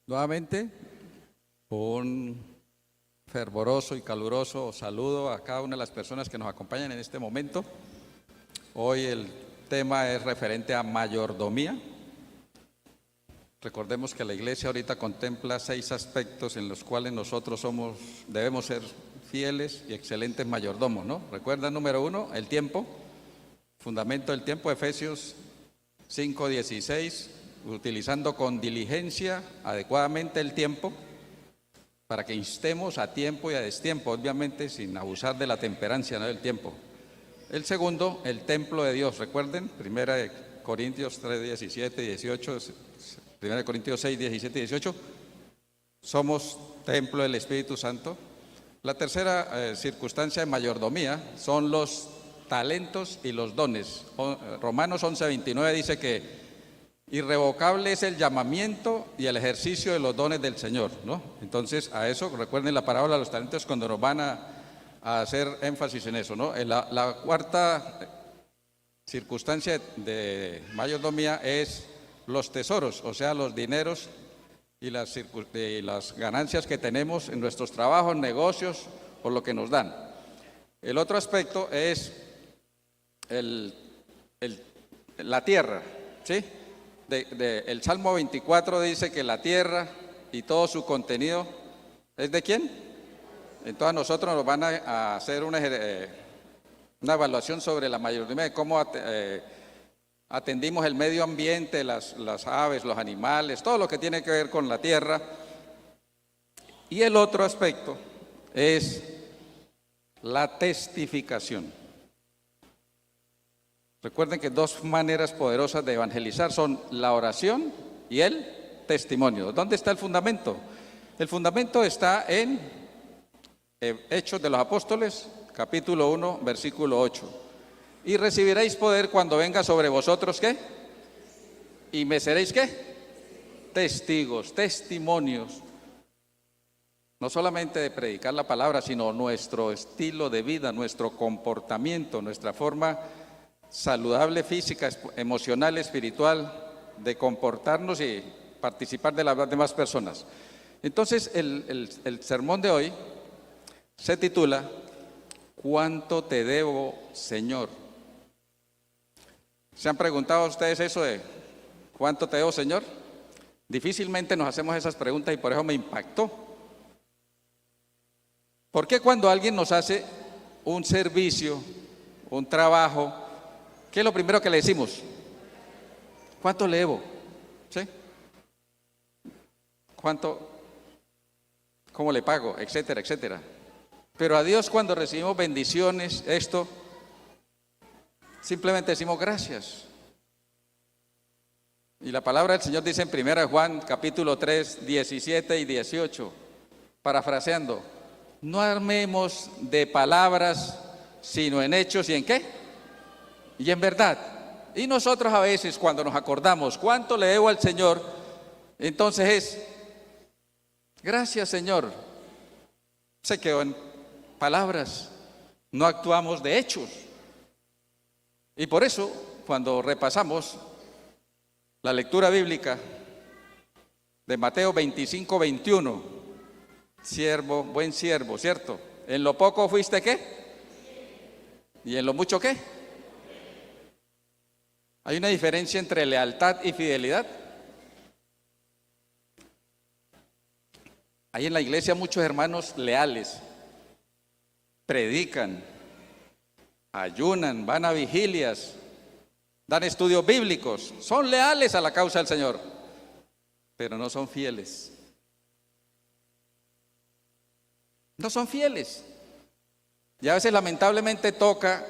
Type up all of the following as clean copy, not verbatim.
Nuevamente, un fervoroso y caluroso saludo a cada una de las personas que nos acompañan en este momento. Hoy el tema es referente a mayordomía. Recordemos que la iglesia ahorita contempla 6 aspectos en los cuales nosotros debemos ser fieles y excelentes mayordomos, ¿no? Recuerda, número 1, el tiempo, fundamento del tiempo, Efesios 5:16, utilizando con diligencia adecuadamente el tiempo, para que instemos a tiempo y a destiempo, obviamente sin abusar de la temperancia, ¿no?, del tiempo. El segundo, el templo de Dios. Recuerden, 1 Corintios 3:17 y 18, 1 Corintios 6:17 y 18, somos templo del Espíritu Santo. La tercera circunstancia de mayordomía son los talentos y los dones. Romanos 11:29 dice que irrevocable es el llamamiento y el ejercicio de los dones del Señor, ¿no? Entonces, a eso, recuerden la parábola de los talentos cuando nos van a hacer énfasis en eso, ¿no? La cuarta circunstancia de mayordomía es los tesoros, o sea, los dineros y las ganancias que tenemos en nuestros trabajos, negocios, por lo que nos dan. El otro aspecto es la tierra, ¿sí? El Salmo 24 dice que la tierra y todo su contenido ¿es de quién? Entonces nosotros nos van a hacer una evaluación sobre la mayordomía de cómo atendimos el medio ambiente, las aves, los animales, todo lo que tiene que ver con la tierra. Y el otro aspecto es la testificación. Recuerden que 2 maneras poderosas de evangelizar son la oración y el testimonio. ¿Dónde está el fundamento? El fundamento está en Hechos de los Apóstoles, capítulo 1, versículo 8. Y recibiréis poder cuando venga sobre vosotros, ¿qué? Y me seréis, ¿qué? Testigos, testimonios. No solamente de predicar la palabra, sino nuestro estilo de vida, nuestro comportamiento, nuestra forma saludable, física, emocional, espiritual, de comportarnos y participar de las demás personas. Entonces, el sermón de hoy se titula ¿Cuánto te debo, Señor? ¿Se han preguntado ustedes eso de ¿cuánto te debo, Señor? Difícilmente nos hacemos esas preguntas y por eso me impactó. ¿Por qué cuando alguien nos hace un servicio, un trabajo, qué es lo primero que le decimos? ¿Cuánto le debo? ¿Sí? ¿Cuánto? ¿Cómo le pago? Etcétera, etcétera. Pero a Dios, cuando recibimos bendiciones, simplemente decimos gracias. Y la palabra del Señor dice en 1 Juan capítulo 3, 17 y 18, parafraseando: no armemos de palabras, sino en hechos y en ¿qué? Y en verdad. Y nosotros a veces cuando nos acordamos cuánto le debo al Señor, entonces es gracias, Señor. Se quedó en palabras, no actuamos de hechos. Y por eso, cuando repasamos la lectura bíblica de Mateo 25, 21, buen siervo, ¿cierto? En lo poco fuiste ¿qué? Y en lo mucho ¿qué? Hay una diferencia entre lealtad y fidelidad. Hay en la iglesia muchos hermanos leales, predican, ayunan, van a vigilias, dan estudios bíblicos, son leales a la causa del Señor, pero no son fieles. No son fieles. Y a veces lamentablemente toca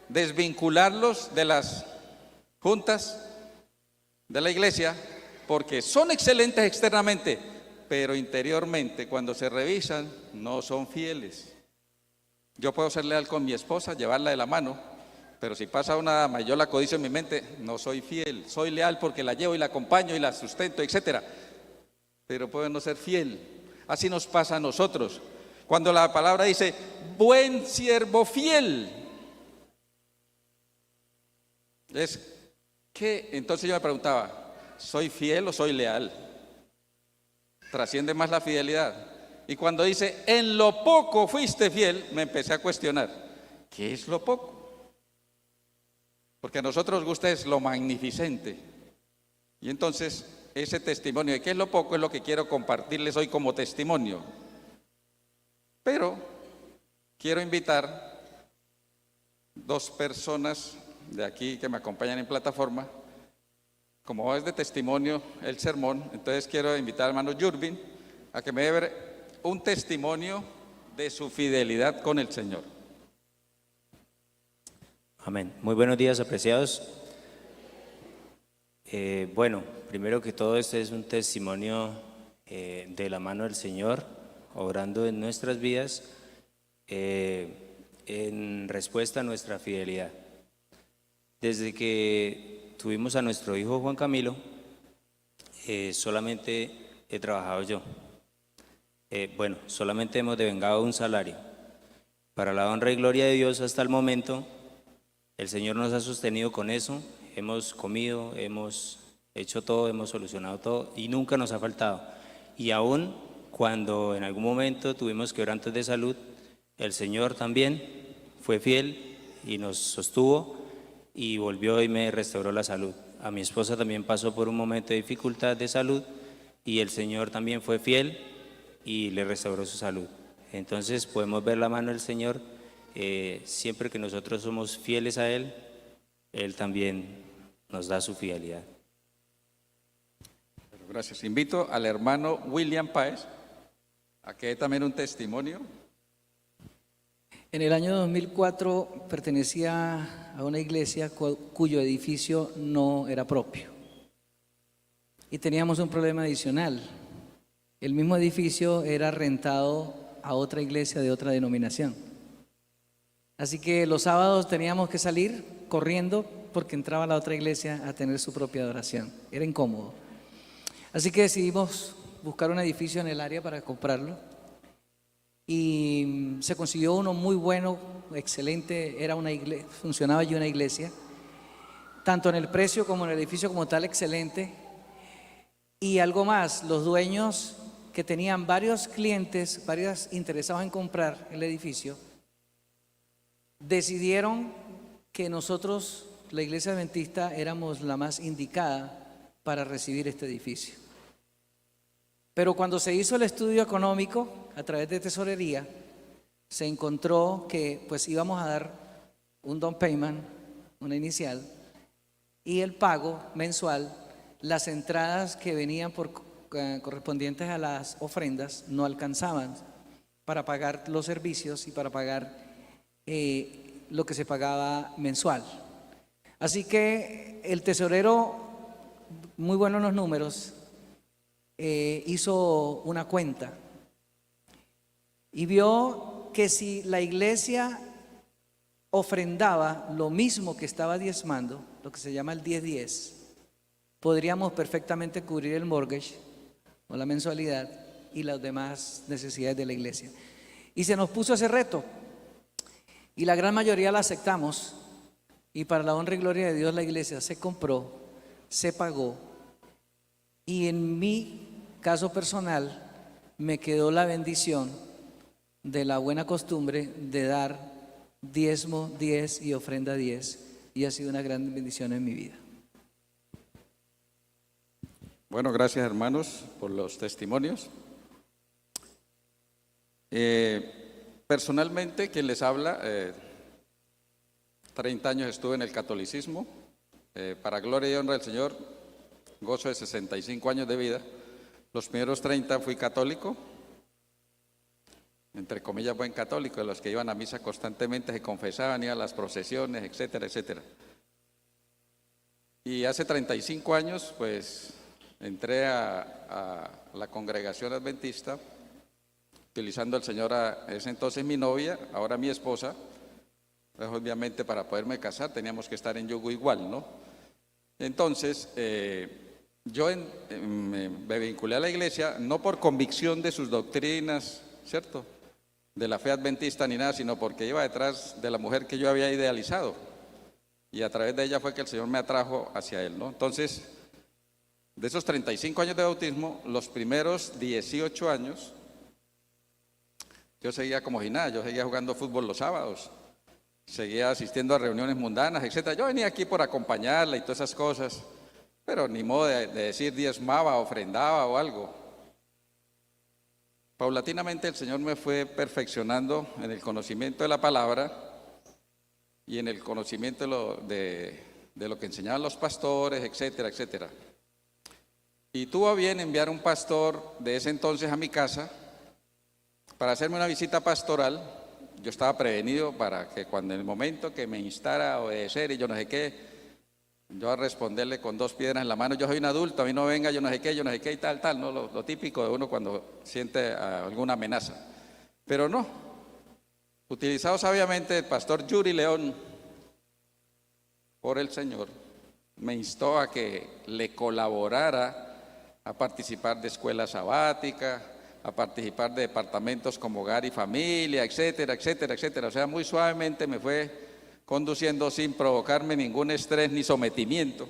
desvincularlos de las juntas de la iglesia, porque son excelentes externamente, pero interiormente, cuando se revisan, no son fieles. Yo puedo ser leal con mi esposa, llevarla de la mano, pero si pasa una dama y yo la codicio en mi mente, no soy fiel. Soy leal porque la llevo y la acompaño y la sustento, etcétera, pero puedo no ser fiel. Así nos pasa a nosotros. Cuando la palabra dice, buen siervo fiel, es que entonces yo me preguntaba, ¿soy fiel o soy leal? trasciende más la fidelidad. Y cuando dice, en lo poco fuiste fiel, me empecé a cuestionar, ¿qué es lo poco? Porque a nosotros nos gusta es lo magnificente. Y entonces, ese testimonio de qué es lo poco es lo que quiero compartirles hoy como testimonio. Pero quiero invitar dos personas de aquí que me acompañan en plataforma. Como es de testimonio el sermón, entonces quiero invitar al hermano Yurbin a que me dé un testimonio de su fidelidad con el Señor. Amén. Muy buenos días, apreciados. Bueno, primero que todo, este es un testimonio de la mano del Señor, obrando en nuestras vidas en respuesta a nuestra fidelidad. Desde que tuvimos a nuestro hijo Juan Camilo, solamente he trabajado yo. Bueno, solamente hemos devengado un salario. Para la honra y gloria de Dios, hasta el momento, el Señor nos ha sostenido con eso. Hemos comido, hemos hecho todo, hemos solucionado todo y nunca nos ha faltado. Y aún cuando en algún momento tuvimos quebrantos de salud, el Señor también fue fiel y nos sostuvo y volvió y me restauró la salud. A mi esposa también pasó por un momento de dificultad de salud y el Señor también fue fiel y le restauró su salud. Entonces podemos ver la mano del Señor. Siempre que nosotros somos fieles a Él, Él también nos da su fidelidad. Gracias. Invito al hermano William Páez a que dé también un testimonio. En el año 2004 pertenecía a una iglesia cuyo edificio no era propio. Y teníamos un problema adicional. El mismo edificio era rentado a otra iglesia de otra denominación. Así que los sábados teníamos que salir corriendo porque entraba la otra iglesia a tener su propia adoración. Era incómodo. Así que decidimos buscar un edificio en el área para comprarlo. Y se consiguió uno muy bueno, excelente, era una iglesia, funcionaba allí una iglesia, tanto en el precio como en el edificio como tal, excelente. Y algo más, los dueños que tenían varios clientes, varios interesados en comprar el edificio, decidieron que nosotros, la iglesia adventista, éramos la más indicada para recibir este edificio. Pero cuando se hizo el estudio económico a través de tesorería, se encontró que pues íbamos a dar un down payment, una inicial, y el pago mensual, las entradas que venían correspondientes a las ofrendas no alcanzaban para pagar los servicios y para pagar lo que se pagaba mensual. Así que el tesorero, muy bueno en los números, hizo una cuenta y vio que si la iglesia ofrendaba lo mismo que estaba diezmando, lo que se llama el 10-10, podríamos perfectamente cubrir el mortgage o la mensualidad y las demás necesidades de la iglesia. Y se nos puso ese reto y la gran mayoría la aceptamos, y para la honra y gloria de Dios la iglesia se compró, se pagó. Y en mi caso personal me quedó la bendición de la buena costumbre de dar diezmo 10 y ofrenda 10, y ha sido una gran bendición en mi vida. Bueno, gracias hermanos por los testimonios. Personalmente, quien les habla, 30 años estuve en el catolicismo, para gloria y honra del Señor, gozo de 65 años de vida. Los primeros 30 fui católico, entre comillas buen católico, de los que iban a misa constantemente, se confesaban, iban a las procesiones, etcétera, etcétera. Y hace 35 años, pues, entré a la congregación adventista, utilizando al Señor a ese entonces mi novia, ahora mi esposa. Pues obviamente para poderme casar teníamos que estar en yugo igual, ¿no? Entonces, yo me vinculé a la iglesia no por convicción de sus doctrinas, ¿cierto?, de la fe adventista ni nada, sino porque iba detrás de la mujer que yo había idealizado. Y a través de ella fue que el Señor me atrajo hacia Él, ¿no? Entonces, De esos 35 años de bautismo, los primeros 18 años, yo seguía como si nada, yo seguía jugando fútbol los sábados, seguía asistiendo a reuniones mundanas, etc. Yo venía aquí por acompañarla y todas esas cosas, pero ni modo de decir diezmaba, ofrendaba o algo. Paulatinamente el Señor me fue perfeccionando en el conocimiento de la palabra y en el conocimiento de lo que enseñaban los pastores, etcétera, etcétera. Y tuvo a bien enviar un pastor de ese entonces a mi casa para hacerme una visita pastoral. Yo estaba prevenido para que cuando en el momento que me instara a obedecer y yo no sé qué, yo a responderle con 2 piedras en la mano, yo soy un adulto, a mí no venga, yo no sé qué y tal, ¿no? Lo típico de uno cuando siente alguna amenaza. Pero no, utilizado sabiamente el pastor Yuri León por el Señor, me instó a que le colaborara a participar de escuela sabática, a participar de departamentos como hogar y familia, etcétera, etcétera, etcétera. O sea, muy suavemente me fue conduciendo sin provocarme ningún estrés ni sometimiento.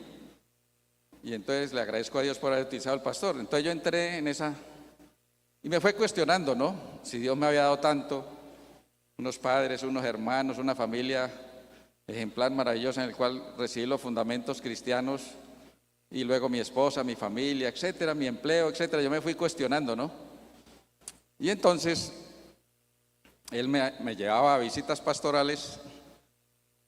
Y entonces le agradezco a Dios por haber utilizado al pastor. Entonces yo entré en esa y me fue cuestionando, ¿no? Si Dios me había dado tanto, unos padres, unos hermanos, una familia ejemplar maravillosa en el cual recibí los fundamentos cristianos y luego mi esposa, mi familia, etcétera, mi empleo, etcétera. Yo me fui cuestionando, ¿no? Y entonces él me llevaba a visitas pastorales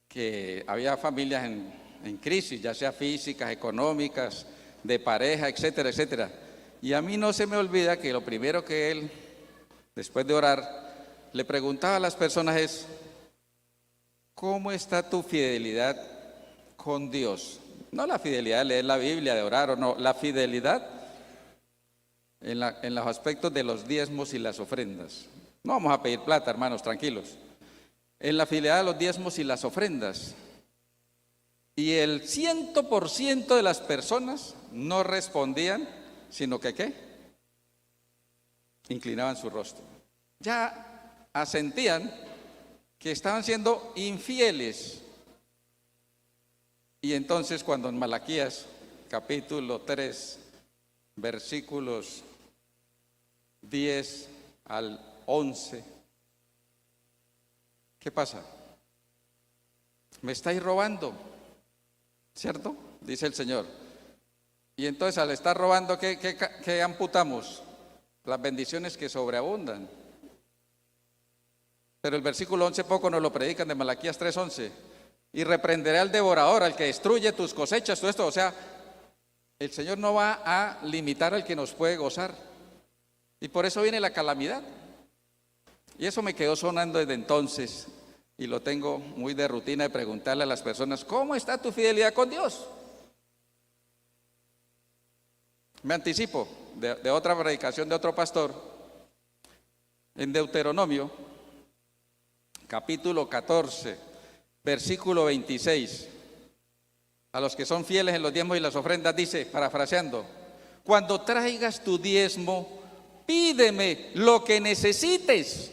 que había familias en crisis, ya sea físicas, económicas, de pareja, etcétera, etcétera. Y a mí no se me olvida que lo primero que él, después de orar, le preguntaba a las personas es: ¿cómo está tu fidelidad con Dios? No la fidelidad de leer la Biblia, de orar o no, la fidelidad en los aspectos de los diezmos y las ofrendas. No vamos a pedir plata, hermanos, tranquilos. En la fidelidad de los diezmos y las ofrendas. Y el 100% de las personas no respondían, sino que ¿qué? Inclinaban su rostro. Ya asentían que estaban siendo infieles. Y entonces cuando en Malaquías capítulo 3, versículos 10 al 11, ¿qué pasa? Me estáis robando, ¿cierto? Dice el Señor. Y entonces al estar robando, ¿qué amputamos? Las bendiciones que sobreabundan. Pero el versículo 11 poco nos lo predican de Malaquías 3:11. Y reprenderé al devorador, al que destruye tus cosechas, todo esto. O sea, el Señor no va a limitar al que nos puede gozar. Y por eso viene la calamidad. Y eso me quedó sonando desde entonces. Y lo tengo muy de rutina de preguntarle a las personas: ¿cómo está tu fidelidad con Dios? Me anticipo de otra predicación de otro pastor. En Deuteronomio, capítulo 14, versículo 26. A los que son fieles en los diezmos y las ofrendas dice, parafraseando: cuando traigas tu diezmo, pídeme lo que necesites.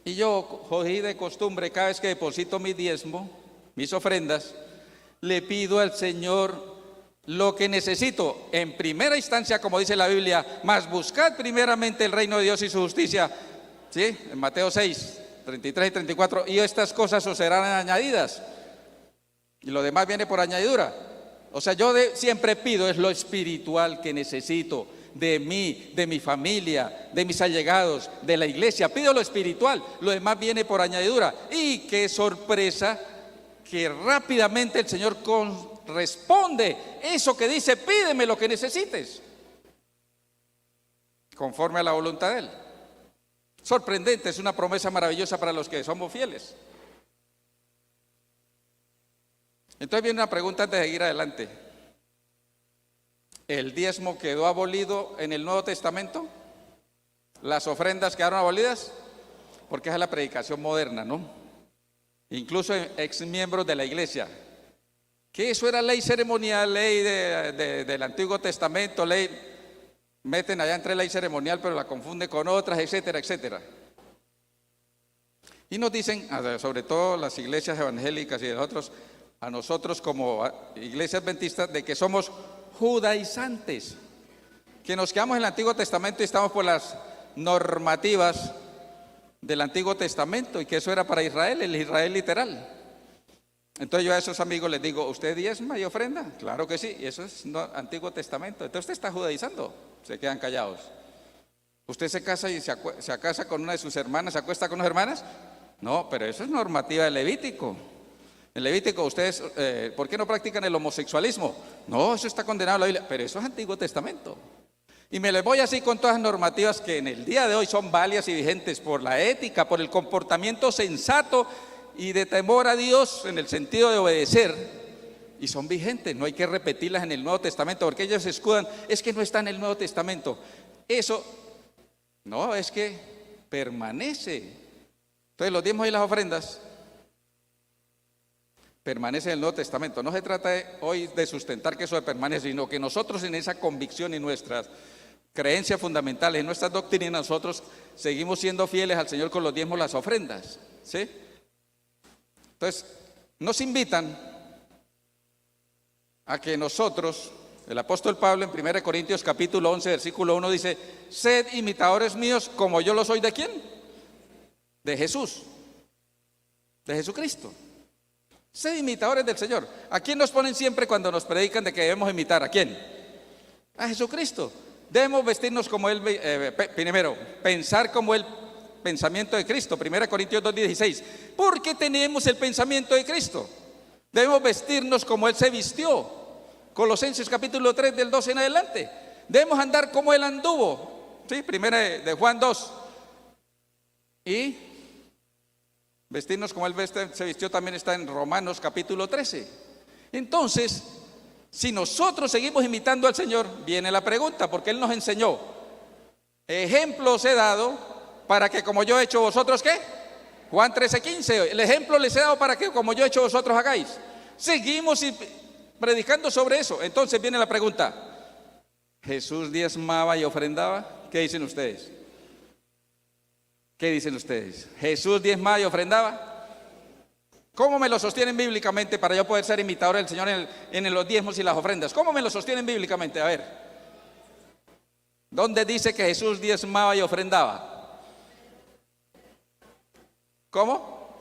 Y yo cogí de costumbre, cada vez que deposito mi diezmo, mis ofrendas, le pido al Señor lo que necesito. En primera instancia, como dice la Biblia, mas buscad primeramente el reino de Dios y su justicia. ¿Sí? En Mateo 6, 33 y 34. Y estas cosas os serán añadidas. Y lo demás viene por añadidura. O sea, yo siempre pido es lo espiritual que necesito. De mí, de mi familia, de mis allegados, de la iglesia. Pido lo espiritual, lo demás viene por añadidura. Y qué sorpresa que rápidamente el Señor responde eso que dice: pídeme lo que necesites, conforme a la voluntad de Él. Sorprendente, es una promesa maravillosa para los que somos fieles. Entonces viene una pregunta antes de seguir adelante. ¿El diezmo quedó abolido en el Nuevo Testamento? ¿Las ofrendas quedaron abolidas? Porque esa es la predicación moderna, ¿no? Incluso ex miembros de la iglesia, que eso era ley ceremonial, ley del Antiguo Testamento, ley, meten allá entre ley ceremonial, pero la confunde con otras, etcétera, etcétera. Y nos dicen, sobre todo las iglesias evangélicas y de otros, a nosotros como iglesia adventista de que somos judaizantes, que nos quedamos en el Antiguo Testamento y estamos por las normativas del Antiguo Testamento y que eso era para Israel, el Israel literal. Entonces yo a esos amigos les digo, ¿usted diezma y ofrenda? Claro que sí, y eso es Antiguo Testamento. Entonces usted está judaizando, se quedan callados. ¿Usted se casa y se casa con una de sus hermanas, se acuesta con unas hermanas? No, pero eso es normativa de Levítico. En Levítico, ustedes, ¿por qué no practican el homosexualismo? No, eso está condenado en la Biblia, pero eso es Antiguo Testamento. Y me les voy así con todas las normativas que en el día de hoy son válidas y vigentes por la ética, por el comportamiento sensato y de temor a Dios en el sentido de obedecer. Y son vigentes, no hay que repetirlas en el Nuevo Testamento, porque ellos se escudan, es que no está en el Nuevo Testamento. Eso, no, es que permanece. Entonces los diezmos y las ofrendas permanecen en el Nuevo Testamento. No se trata hoy de sustentar que eso permanece, sino que nosotros en esa convicción y nuestras creencias fundamentales, en nuestras doctrinas, nosotros seguimos siendo fieles al Señor con los diezmos y las ofrendas, ¿sí? Entonces, nos invitan a que nosotros, el apóstol Pablo en 1 Corintios capítulo 11, versículo 1 dice, sed imitadores míos como yo lo soy ¿de quién? De Jesús, de Jesucristo. Sed imitadores del Señor. ¿A quién nos ponen siempre cuando nos predican de que debemos imitar? ¿A quién? A Jesucristo. Debemos vestirnos como Él, primero, pensar como el pensamiento de Cristo. 1 Corintios 2:16. Porque tenemos el pensamiento de Cristo. Debemos vestirnos como Él se vistió. Colosenses capítulo 3 del 12 en adelante. Debemos andar como Él anduvo. ¿Sí? Primera de Juan 2. Y vestirnos como Él se vistió también está en Romanos capítulo 13. Entonces, si nosotros seguimos imitando al Señor, viene la pregunta, porque Él nos enseñó. Ejemplos he dado para que como yo he hecho vosotros, ¿qué? Juan 13:15. El ejemplo les he dado para que como yo he hecho vosotros hagáis. Seguimos predicando sobre eso. Entonces viene la pregunta. ¿Jesús diezmaba y ofrendaba? ¿Qué dicen ustedes? ¿Qué dicen ustedes? ¿Jesús diezmaba y ofrendaba? ¿Cómo me lo sostienen bíblicamente para yo poder ser imitador del Señor en los diezmos y las ofrendas? ¿Cómo me lo sostienen bíblicamente? A ver. ¿Dónde dice que Jesús diezmaba y ofrendaba? ¿Cómo?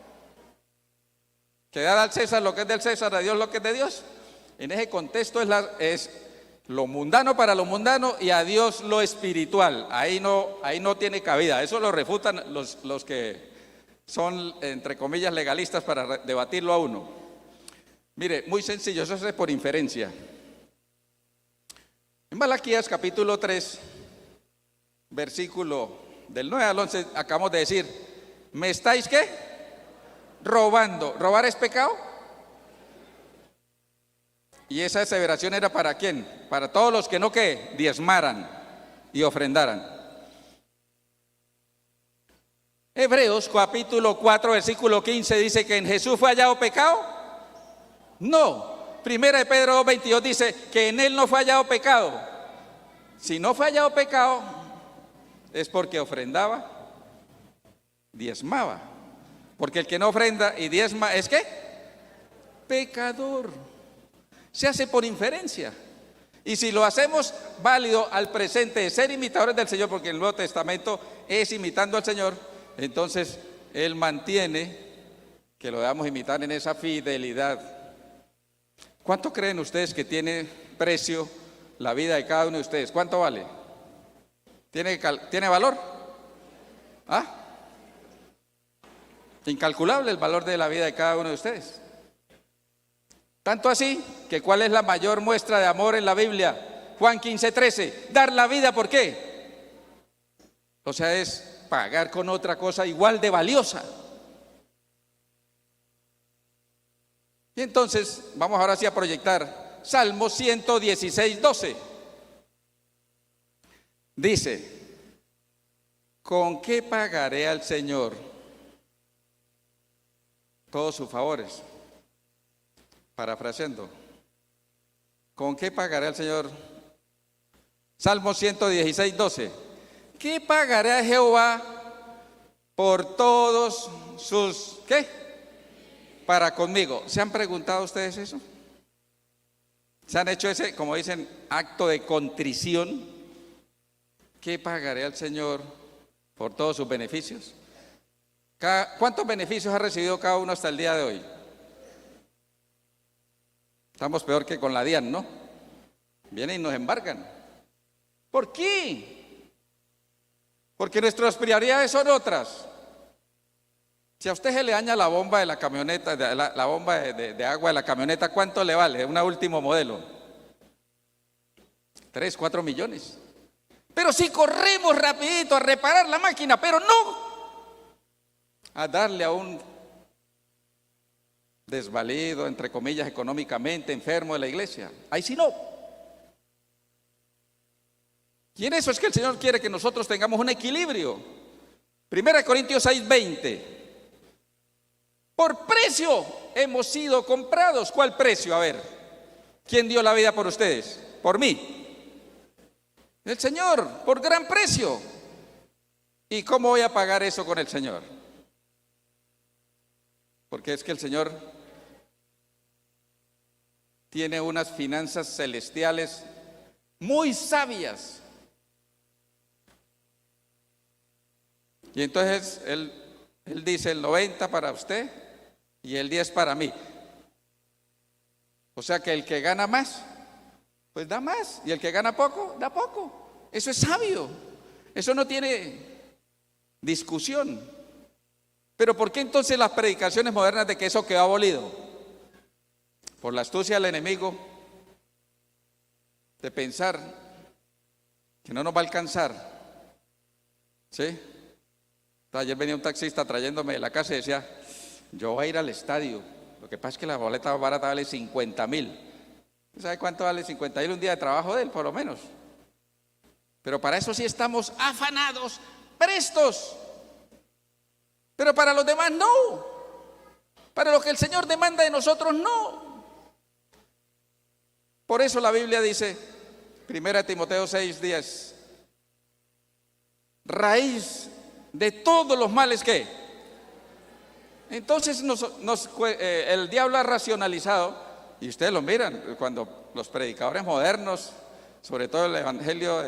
Que dar al César lo que es del César, a Dios lo que es de Dios. En ese contexto es lo mundano para lo mundano y a Dios lo espiritual. Ahí no tiene cabida. Eso lo refutan los que son, entre comillas, legalistas para debatirlo a uno. Mire, muy sencillo, eso es por inferencia. En Malaquías capítulo 3, versículo del 9 al 11, acabamos de decir, ¿me estáis qué? Robando. ¿Robar es pecado? Y esa aseveración era ¿para quién? Para todos los que no ¿qué? Diezmaran y ofrendaran. Hebreos capítulo 4 versículo 15 dice que en Jesús fue hallado pecado. No. Primera de Pedro 2:22 dice que en Él no fue hallado pecado. Si no fue hallado pecado es porque ofrendaba, diezmaba. Porque el que no ofrenda y diezma es ¿qué? Pecador. Se hace por inferencia. Y si lo hacemos válido al presente de ser imitadores del Señor, porque el Nuevo Testamento es imitando al Señor, entonces Él mantiene que lo debamos imitar en esa fidelidad. ¿Cuánto creen ustedes que tiene precio la vida de cada uno de ustedes? ¿Cuánto vale? ¿Tiene valor? ¿Ah? Incalculable el valor de la vida de cada uno de ustedes. Tanto así que ¿cuál es la mayor muestra de amor en la Biblia? Juan 15:13, dar la vida, ¿por qué? O sea, es pagar con otra cosa igual de valiosa. Y entonces, vamos ahora sí a proyectar Salmo 116:12. Dice, ¿con qué pagaré al Señor todos sus favores? Parafraseando, ¿con qué pagaré al Señor? Salmo 116:12. ¿Qué pagaré a Jehová por todos sus, qué? para conmigo. ¿Se han preguntado ustedes eso? ¿Se han hecho ese, como dicen, acto de contrición? ¿Qué pagaré al Señor por todos sus beneficios? ¿Cuántos beneficios ha recibido cada uno hasta el día de hoy? Estamos peor que con la DIAN, ¿no? Vienen y nos embargan. ¿Por qué? Porque nuestras prioridades son otras. Si a usted se le daña la bomba de la camioneta, la bomba de agua de la camioneta, ¿cuánto le vale? Una último modelo. 3, 4 millones. Pero si corremos rapidito a reparar la máquina, pero no a darle a un desvalido, entre comillas, económicamente enfermo de la iglesia. Ahí sí no. Y en eso es que el Señor quiere que nosotros tengamos un equilibrio. 1 Corintios 6:20. Por precio hemos sido comprados. ¿Cuál precio? A ver, ¿quién dio la vida por ustedes? Por mí. El Señor, por gran precio. ¿Y cómo voy a pagar eso con el Señor? Porque es que el Señor tiene unas finanzas celestiales muy sabias. Y entonces Él dice el 90 para usted y el 10 para mí. O sea que el que gana más, pues da más. Y el que gana poco, da poco. Eso es sabio. Eso no tiene discusión. Pero ¿por qué entonces las predicaciones modernas de que eso quedó abolido? Por la astucia del enemigo de pensar que no nos va a alcanzar. ¿Sí? Ayer venía un taxista trayéndome de la casa y decía, yo voy a ir al estadio. Lo que pasa es que la boleta más barata vale 50.000. ¿Sabe cuánto vale 50.000 un día de trabajo de él, por lo menos? Pero para eso sí estamos afanados, prestos. Pero para los demás no. Para lo que el Señor demanda de nosotros no. Por eso la Biblia dice, 1 Timoteo 6:10, raíz de todos los males que. Entonces el diablo ha racionalizado, y ustedes lo miran, cuando los predicadores modernos, sobre todo el evangelio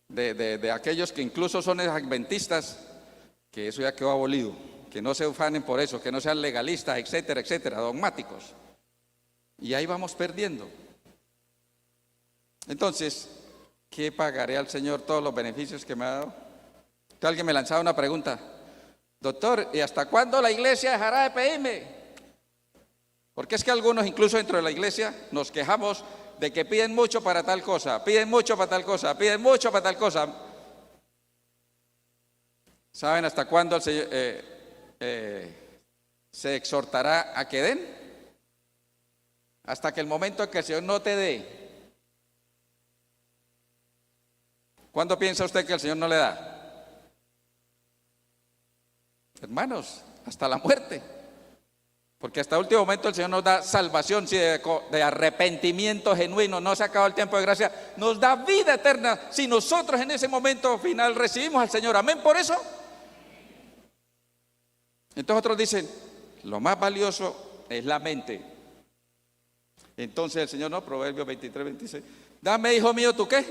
de aquellos que incluso son adventistas, que eso ya quedó abolido, que no se ufanen por eso, que no sean legalistas, etcétera, etcétera, dogmáticos. Y ahí vamos perdiendo. Entonces, ¿qué pagaré al Señor todos los beneficios que me ha dado? Entonces alguien me lanzaba una pregunta, doctor, ¿y hasta cuándo la iglesia dejará de pedirme? Porque es que algunos, incluso dentro de la iglesia, nos quejamos de que piden mucho para tal cosa, piden mucho para tal cosa, piden mucho para tal cosa. ¿Saben hasta cuándo el Señor, se exhortará a que den? Hasta que el momento en que el Señor no te dé. ¿Cuándo piensa usted que el Señor no le da? Hermanos, hasta la muerte. Porque hasta el último momento el Señor nos da salvación, si de arrepentimiento genuino no se ha acabado el tiempo de gracia, nos da vida eterna si nosotros en ese momento final recibimos al Señor. Amén, por eso. Entonces otros dicen, lo más valioso es la mente. Entonces el Señor, no, Proverbios 23:26, dame, hijo mío, ¿tú qué?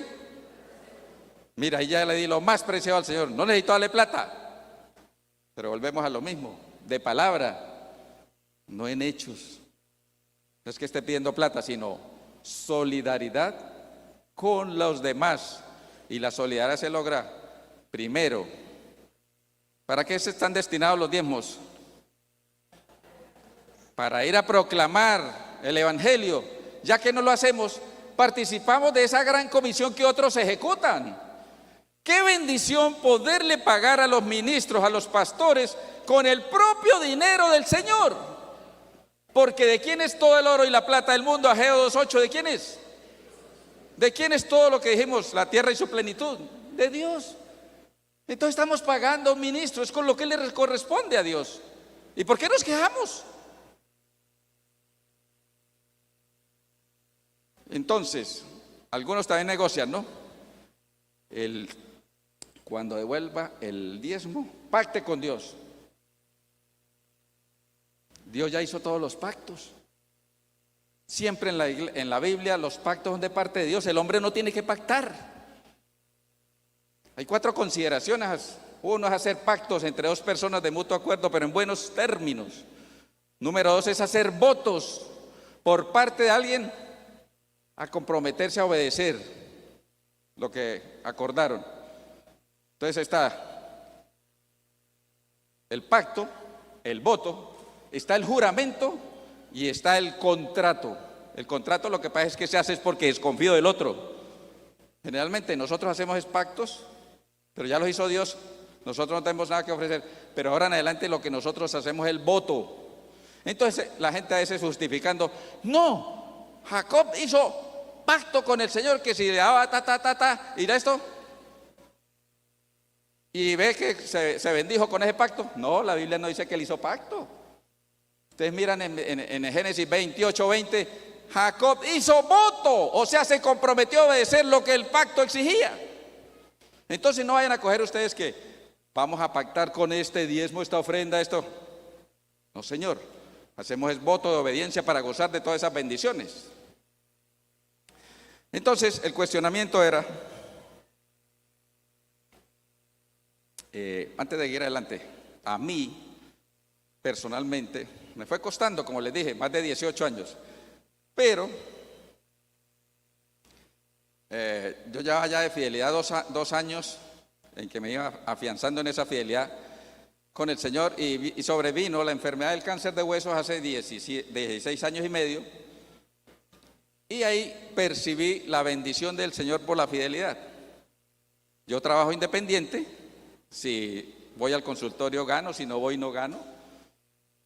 Mira, ahí ya le di lo más preciado al Señor, no necesito darle plata. Pero volvemos a lo mismo, de palabra, no en hechos. No es que esté pidiendo plata, sino solidaridad con los demás. Y la solidaridad se logra primero. ¿Para qué se están destinados los diezmos? Para ir a proclamar el evangelio. Ya que no lo hacemos, participamos de esa gran comisión que otros ejecutan. Qué bendición poderle pagar a los ministros, a los pastores, con el propio dinero del Señor. Porque ¿de quién es todo el oro y la plata del mundo? Ageo 2:8, ¿de quién es? ¿De quién es todo lo que dijimos? La tierra y su plenitud. De Dios. Entonces estamos pagando a un ministro, es con lo que le corresponde a Dios. ¿Y por qué nos quejamos? Entonces, algunos también negocian, ¿no? Cuando devuelva el diezmo, pacte con Dios. Dios ya hizo todos los pactos. Siempre en la Biblia los pactos son de parte de Dios. El hombre no tiene que pactar. Hay 4 consideraciones. Uno es hacer pactos entre 2 personas de mutuo acuerdo, pero en buenos términos. Número 2 es hacer votos por parte de alguien a comprometerse a obedecer lo que acordaron. Entonces está el pacto, el voto, está el juramento y está el contrato. El contrato lo que pasa es que se hace es porque desconfío del otro. Generalmente nosotros hacemos pactos, pero ya los hizo Dios, nosotros no tenemos nada que ofrecer, pero ahora en adelante lo que nosotros hacemos es el voto. Entonces la gente a veces justificando, no, Jacob hizo pacto con el Señor que si le daba y da esto, y ve que se bendijo con ese pacto. No, la Biblia no dice que él hizo pacto. Ustedes miran en Génesis 28:20, Jacob hizo voto, o sea, se comprometió a obedecer lo que el pacto exigía. Entonces no vayan a coger ustedes que vamos a pactar con este diezmo, esta ofrenda, esto. No, Señor, hacemos el voto de obediencia para gozar de todas esas bendiciones. Entonces el cuestionamiento era, antes de ir adelante, a mí personalmente me fue costando, como les dije, más de 18 años, pero yo llevaba ya de fidelidad 2 años en que me iba afianzando en esa fidelidad con el Señor, y sobrevino la enfermedad del cáncer de huesos hace 16 años y medio, y ahí percibí la bendición del Señor por la fidelidad. Yo trabajo independiente, si voy al consultorio gano, si no voy no gano,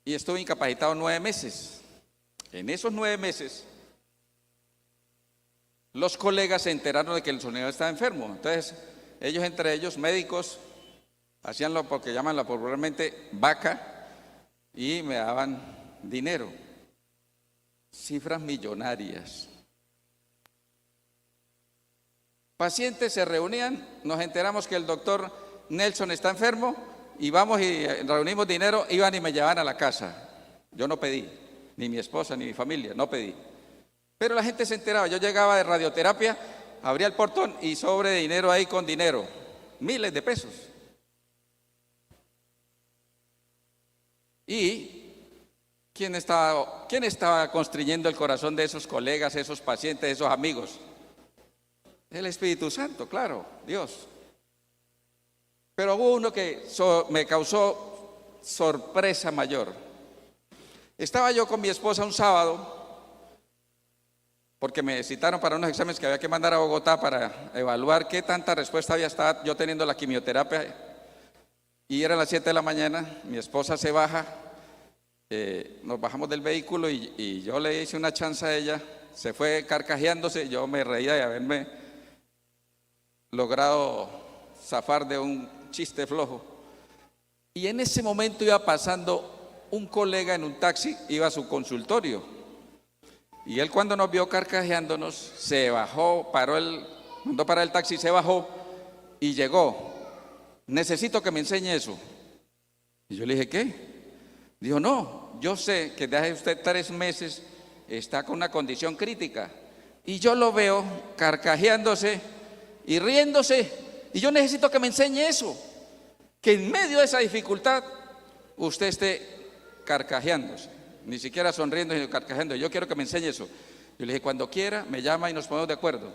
y estuve incapacitado 9 meses. En esos 9 meses los colegas se enteraron de que el señor estaba enfermo. Entonces ellos, entre ellos médicos, hacían lo que llaman popularmente vaca y me daban dinero, cifras millonarias. Pacientes se reunían, nos enteramos que el doctor Nelson está enfermo y vamos y reunimos dinero, iban y me llevaban a la casa. Yo no pedí, ni mi esposa ni mi familia, no pedí. Pero la gente se enteraba. Yo llegaba de radioterapia, abría el portón y sobre de dinero ahí con dinero, miles de pesos. ¿Y quién estaba construyendo el corazón de esos colegas, esos pacientes, esos amigos? El Espíritu Santo, claro, Dios. Pero hubo uno que me causó sorpresa mayor. Estaba yo con mi esposa un sábado, porque me citaron para unos exámenes que había que mandar a Bogotá para evaluar qué tanta respuesta había estado yo teniendo la quimioterapia. Y eran las 7 de la mañana, mi esposa se baja, nos bajamos del vehículo y yo le hice una chanza a ella, se fue carcajeándose, yo me reía de haberme logrado zafar de un chiste flojo. Y en ese momento iba pasando un colega en un taxi, iba a su consultorio. Y él, cuando nos vio carcajeándonos, se bajó, mandó parar el taxi, se bajó y llegó. Necesito que me enseñe eso. Y yo le dije, ¿qué? Dijo, no, yo sé que desde usted 3 meses está con una condición crítica. Y yo lo veo carcajeándose y riéndose. Y yo necesito que me enseñe eso. Que en medio de esa dificultad usted esté carcajeándose. Ni siquiera sonriendo, sino carcajeando. Yo quiero que me enseñe eso. Yo le dije, cuando quiera, me llama y nos ponemos de acuerdo.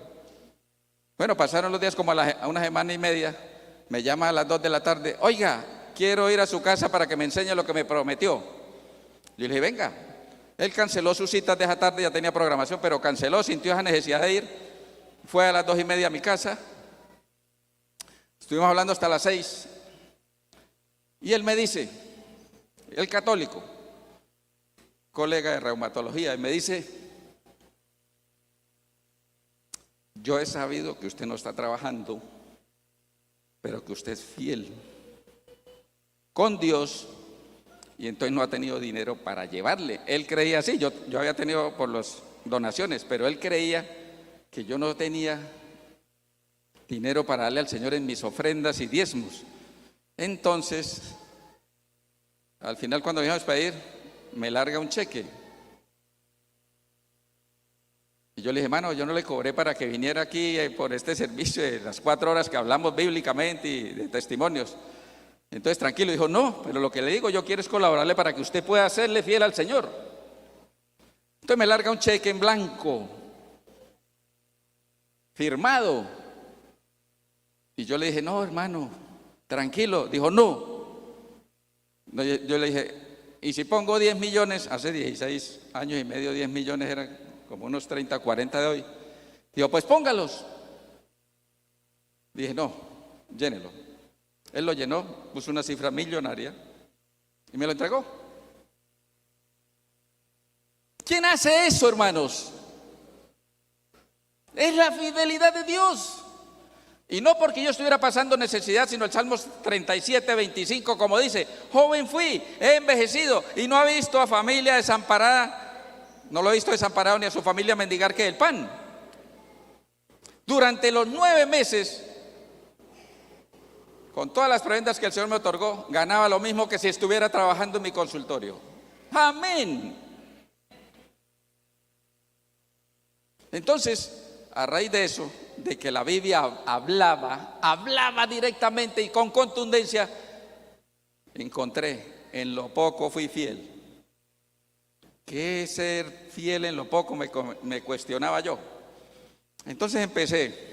Bueno, pasaron los días como a una semana y media. Me llama a las 2 de la tarde. Oiga, quiero ir a su casa para que me enseñe lo que me prometió. Yo le dije, venga. Él canceló sus citas de esa tarde, ya tenía programación, pero canceló, sintió esa necesidad de ir. Fue a las 2:30 a mi casa. Estuvimos hablando hasta las 6. Y él me dice, el católico, colega de reumatología, y me dice, yo he sabido que usted no está trabajando, pero que usted es fiel con Dios, y entonces no ha tenido dinero para llevarle. Él creía así, yo había tenido por las donaciones, pero él creía que yo no tenía dinero para darle al Señor en mis ofrendas y diezmos. Entonces, al final, cuando me iba a despedir, me larga un cheque. Y yo le dije, hermano, yo no le cobré para que viniera aquí por este servicio de las 4 horas que hablamos bíblicamente y de testimonios. Entonces, tranquilo, dijo, no, pero lo que le digo, yo quiero es colaborarle para que usted pueda serle fiel al Señor. Entonces me larga un cheque en blanco, firmado. Y yo le dije, no, hermano, tranquilo. Dijo, no. Yo le dije, ¿y si pongo 10 millones? Hace 16 años y medio, 10 millones eran como unos 30, 40 de hoy. Dijo, pues póngalos. Dije, no, llénelo. Él lo llenó, puso una cifra millonaria y me lo entregó. ¿Quién hace eso, hermanos? Es la fidelidad de Dios. Y no porque yo estuviera pasando necesidad, sino el Salmos 37, 25, como dice, joven fui, he envejecido y no he visto a familia desamparada, no lo he visto desamparado ni a su familia mendigar que el pan. Durante los 9 meses, con todas las prebendas que el Señor me otorgó, ganaba lo mismo que si estuviera trabajando en mi consultorio. Amén. Entonces, a raíz de eso, de que la Biblia hablaba directamente y con contundencia, encontré, en lo poco fui fiel. ¿Qué es ser fiel en lo poco? Me cuestionaba yo. Entonces empecé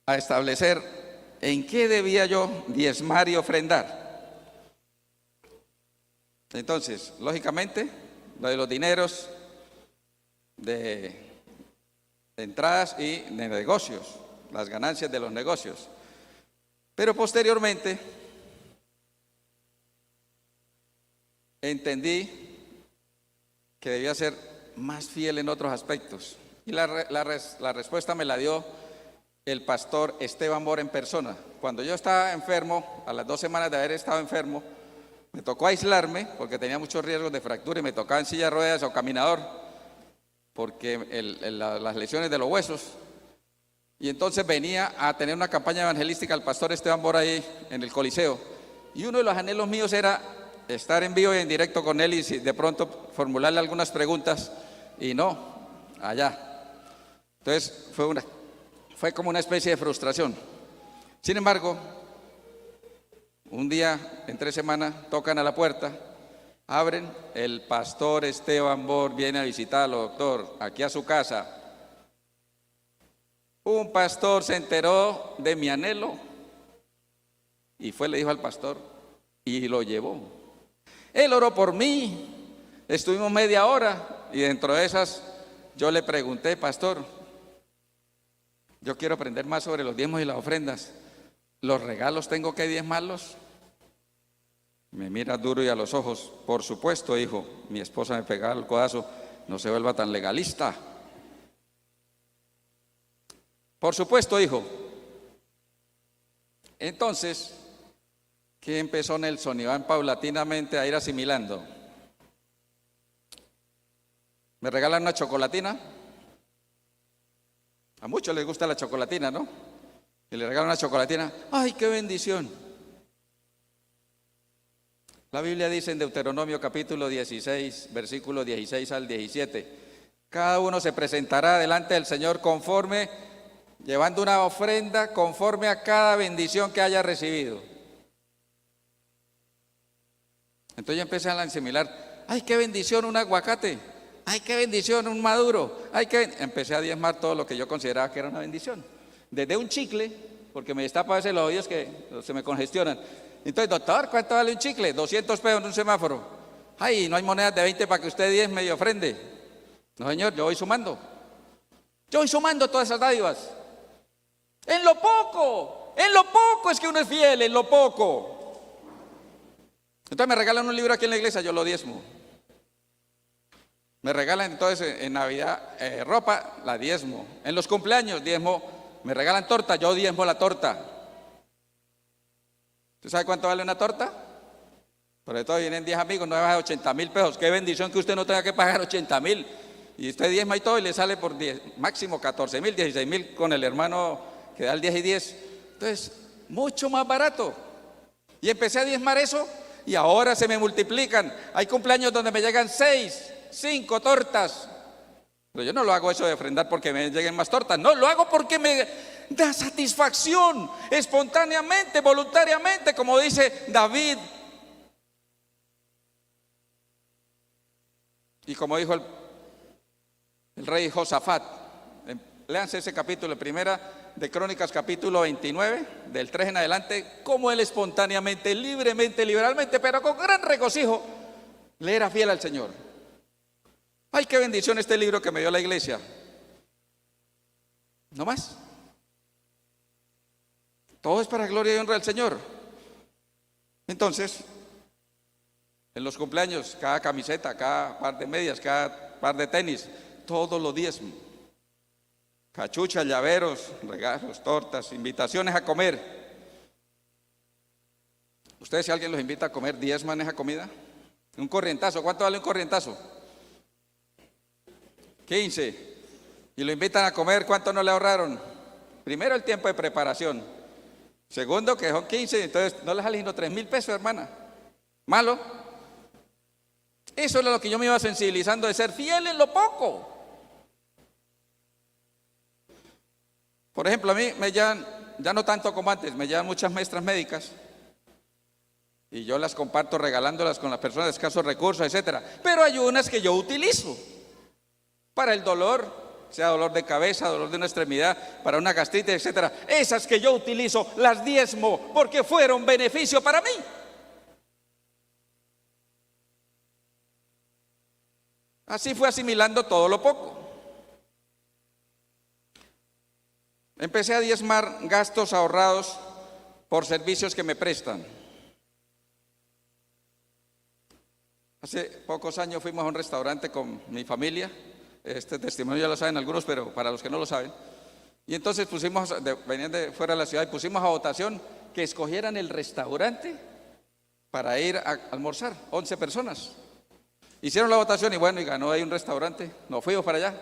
a establecer en qué debía yo diezmar y ofrendar. Entonces, lógicamente, lo de los dineros de entradas y de negocios, las ganancias de los negocios. Pero posteriormente entendí que debía ser más fiel en otros aspectos. Y la respuesta me la dio el pastor Esteban Mora en persona. Cuando yo estaba enfermo, a las 2 semanas de haber estado enfermo, me tocó aislarme porque tenía muchos riesgos de fractura y me tocaba en silla de ruedas o caminador porque las lesiones de los huesos. Y entonces venía a tener una campaña evangelística el pastor Esteban Mora ahí en el Coliseo. Y uno de los anhelos míos era estar en vivo y en directo con él y de pronto formularle algunas preguntas. Y no, allá. Entonces fue como una especie de frustración. Sin embargo, un día, en 3 semanas, tocan a la puerta, abren, el pastor Esteban Bor viene a visitarlo, doctor, aquí a su casa. Un pastor se enteró de mi anhelo y le dijo al pastor y lo llevó. Él oró por mí, estuvimos media hora y dentro de esas yo le pregunté, pastor, yo quiero aprender más sobre los diezmos y las ofrendas. ¿Los regalos tengo que diezmarlos? Me mira duro y a los ojos. Por supuesto, hijo. Mi esposa me pegaba el codazo. No se vuelva tan legalista. Por supuesto, hijo. Entonces, ¿qué empezó Nelson? Y van paulatinamente a ir asimilando. ¿Me regalan una chocolatina? A muchos les gusta la chocolatina, ¿no? Y le regalan una chocolatina. ¡Ay, qué bendición! La Biblia dice en Deuteronomio capítulo 16, versículos 16 al 17, cada uno se presentará delante del Señor conforme, llevando una ofrenda conforme a cada bendición que haya recibido. Entonces yo empecé a asimilar, ¡ay, qué bendición un aguacate! ¡Ay, qué bendición un maduro! Empecé a diezmar todo lo que yo consideraba que era una bendición. Desde un chicle, porque me destapa a veces los oídos que se me congestionan. Entonces, doctor, ¿cuánto vale un chicle? 200 pesos en un semáforo. Ay, no hay monedas de 20 para que usted diezme y ofrende. No, señor, yo voy sumando. Yo voy sumando todas esas dádivas. En lo poco es que uno es fiel, en lo poco. Entonces me regalan un libro aquí en la iglesia, yo lo diezmo. Me regalan entonces en Navidad ropa, la diezmo. En los cumpleaños diezmo. Me regalan torta, yo diezmo la torta. ¿Usted sabe cuánto vale una torta? Sobre todo vienen 10 amigos, no me baja 80,000 pesos. Qué bendición que usted no tenga que pagar 80,000. Y usted diezma y todo y le sale por 10, máximo 14,000, 16,000 con el hermano que da el 10 y 10. Entonces, mucho más barato. Y empecé a diezmar eso y ahora se me multiplican. Hay cumpleaños donde me llegan 6, 5 tortas. Pero yo no lo hago eso de ofrendar porque me lleguen más tortas, no, lo hago porque me da satisfacción, espontáneamente, voluntariamente, como dice David. Y como dijo el rey Josafat, léanse ese capítulo, primera de Crónicas, capítulo 29, del 3 en adelante, como él espontáneamente, libremente, liberalmente, pero con gran regocijo, le era fiel al Señor. Ay, qué bendición este libro que me dio la iglesia. No más. Todo es para gloria y honra del Señor. Entonces, en los cumpleaños, cada camiseta, cada par de medias, cada par de tenis, todo lo diezmo. Cachuchas, llaveros, regalos, tortas, invitaciones a comer. ¿Ustedes, si alguien los invita a comer, diezman esa comida? Un corrientazo, ¿cuánto vale un corrientazo? 15. Y lo invitan a comer, ¿cuánto no le ahorraron? Primero, el tiempo de preparación. Segundo, que son 15, entonces no les salen 3,000 pesos, hermana. Malo. Eso es lo que yo me iba sensibilizando, de ser fiel en lo poco. Por ejemplo, a mí me llaman, ya no tanto como antes, me llaman muchas maestras médicas y yo las comparto regalándolas con las personas de escasos recursos, etcétera. Pero hay unas que yo utilizo para el dolor, sea dolor de cabeza, dolor de una extremidad, para una gastritis, etcétera. Esas que yo utilizo las diezmo porque fueron beneficio para mí. Así fue asimilando todo lo poco. Empecé a diezmar gastos ahorrados por servicios que me prestan. Hace pocos años fuimos a un restaurante con mi familia. Este testimonio ya lo saben algunos, pero para los que no lo saben. Y entonces venían de fuera de la ciudad y pusimos a votación que escogieran el restaurante para ir a almorzar, 11 personas. Hicieron la votación y bueno, y ganó ahí un restaurante. Nos fuimos para allá,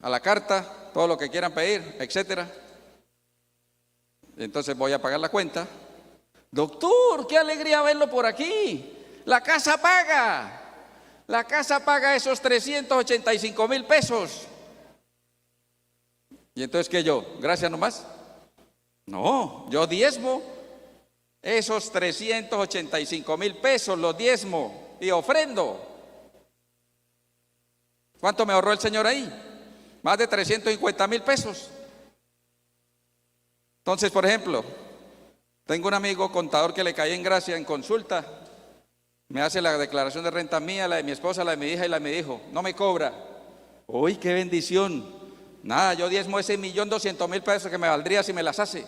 a la carta, todo lo que quieran pedir, etcétera. Entonces voy a pagar la cuenta. Doctor, qué alegría verlo por aquí. La casa paga. La casa paga esos 385,000 pesos. Y entonces, ¿qué yo? ¿Gracias nomás? No, yo diezmo esos 385,000 pesos, los diezmo y ofrendo. ¿Cuánto me ahorró el Señor ahí? Más de 350,000 pesos. Entonces, por ejemplo, tengo un amigo contador que le caí en gracia en consulta. Me hace la declaración de renta mía, la de mi esposa, la de mi hija y la de mi hijo. No me cobra. Uy, qué bendición. Nada, yo diezmo ese 1.200.000 pesos que me valdría si me las hace.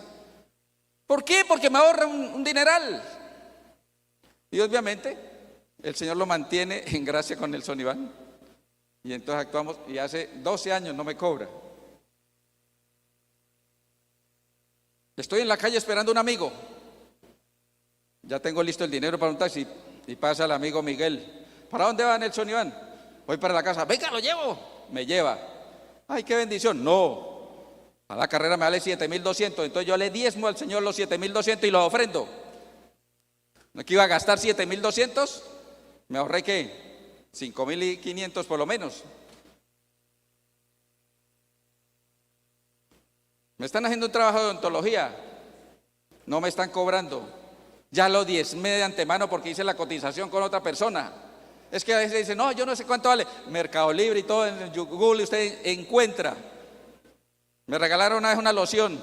¿Por qué? Porque me ahorra un dineral. Y obviamente el Señor lo mantiene en gracia con Nelson Iván. Y entonces actuamos, y hace 12 años no me cobra. Estoy en la calle esperando a un amigo. Ya tengo listo el dinero para un taxi. Y pasa el amigo Miguel. ¿Para dónde va Nelson Iván? Voy para la casa. Venga, lo llevo. Me lleva. Ay, qué bendición. No. A la carrera me vale 7,200. Entonces yo le diezmo al Señor los 7,200 y los ofrendo. ¿No que iba a gastar 7,200? Me ahorré ¿qué? 5,500 por lo menos. Me están haciendo un trabajo de odontología. No me están cobrando. Ya lo diezmé de antemano porque hice la cotización con otra persona. Es que a veces dicen, no, yo no sé cuánto vale. Mercado Libre y todo, en Google usted encuentra. Me regalaron una vez una loción,